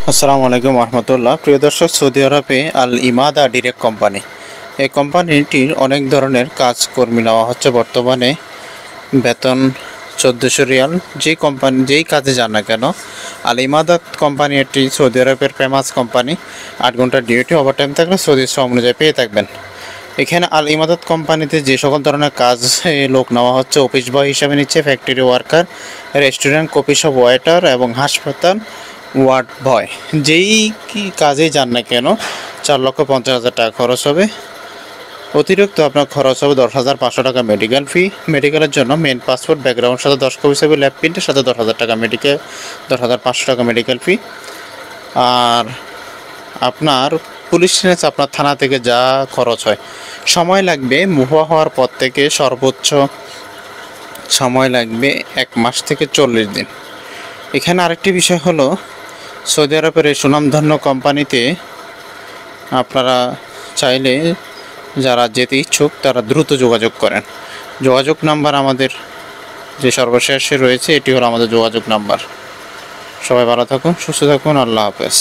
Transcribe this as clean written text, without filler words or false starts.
আসসালামু আলাইকুম রহমতুল্লাহ। প্রিয় দর্শক, সৌদি আরবে আল ইমাদা ডিরেক্ট কোম্পানি, এই কোম্পানিটির অনেক ধরনের কাজ কর্মী নেওয়া হচ্ছে বর্তমানে। বেতন 1400 রিয়াল। যেই কাজে যান না কেন, আল ইমাদা কোম্পানি একটি সৌদি আরবের ফেমাস কোম্পানি। 8 ঘন্টা ডিউটি, ওভারটাইম থাকলে সৌদি শ্রম অনুযায়ী পেয়ে থাকবেন। এখানে আল ইমাদাত কোম্পানিতে যে সকল ধরনের কাজ লোক নেওয়া হচ্ছে: অফিস বয় হিসাবে নিচ্ছে, factory worker, restaurant, coffee shop waiter এবং হাসপাতাল ওয়ার্ড বয়। যেই কি কাজেই যান না কেন, 4,50,000 টাকা খরচ হবে। অতিরিক্ত আপনার খরচ হবে 10,500 টাকা মেডিকেল ফি। মেডিকেলের জন্য মেন পাসপোর্ট, ব্যাকগ্রাউন্ড সাথে 10 কপি ছবি, ল্যাব প্রিন্টের সাথে 10,000 টাকা মেডিকেল, 10,500 টাকা মেডিকেল ফি। আর আপনার পুলিশ লাইসেন্স আপনার থানা থেকে যা খরচ হয়, সময় লাগবে মুহুয়া হওয়ার পর থেকে সর্বোচ্চ সময় লাগবে 1 মাস থেকে 40 দিন। এখানে আরেকটি বিষয় হলো, সৌদি আরবের এই সুনামধন্য কোম্পানিতে আপনারা চাইলে যারা যেতে ইচ্ছুক তারা দ্রুত যোগাযোগ করেন। যোগাযোগ নাম্বার আমাদের যে সর্বশেষে রয়েছে, এটি হলো আমাদের যোগাযোগ নাম্বার। সবাই ভালো থাকুন, সুস্থ থাকুন, আল্লাহ হাফেজ।